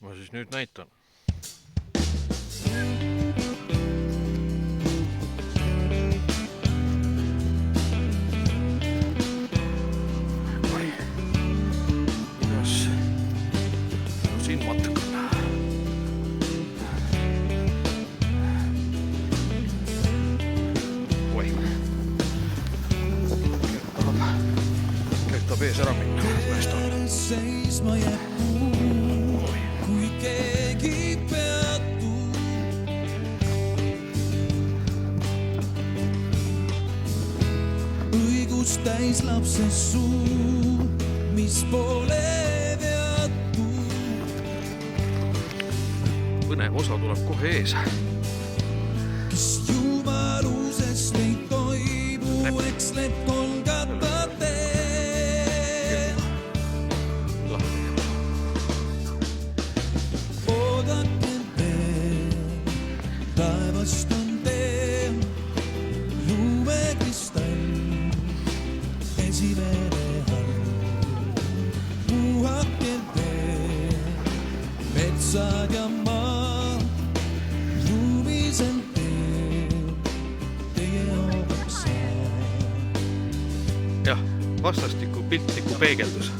Ma siis nüüd näitan. Siin matkan. Oi. Tahab ees ära minna. Seisma jätkuu, kui keegi peatub. Õigus täis lapse suu, mis pole veatud. Põnev osa tuleb kohe ees. Kes jumalusest ei toibu, eksleb Golgata teel. Oodake veel, taevast on teel, lumekristall, esimene hall. Puhake veel, metsad ja maa, lumisel teel, teie omaks saab. Jah, vastastikku piltliku peegeldus.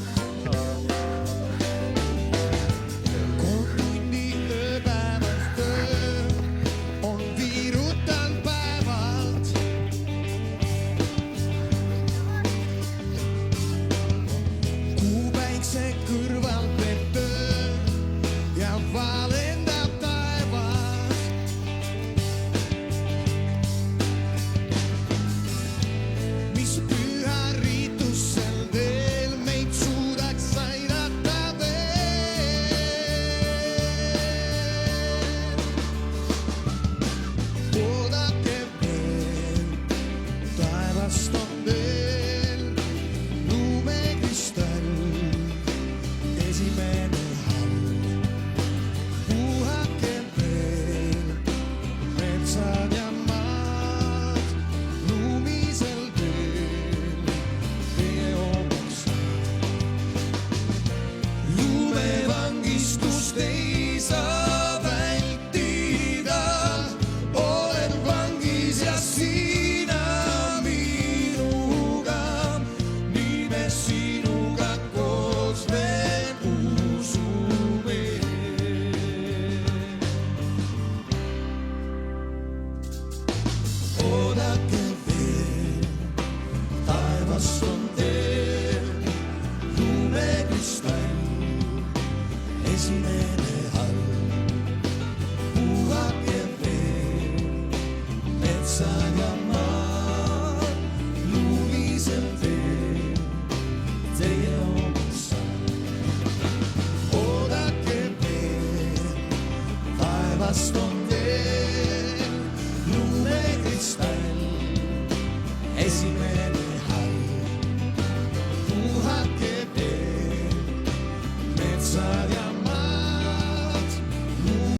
Oodake veel, taevast on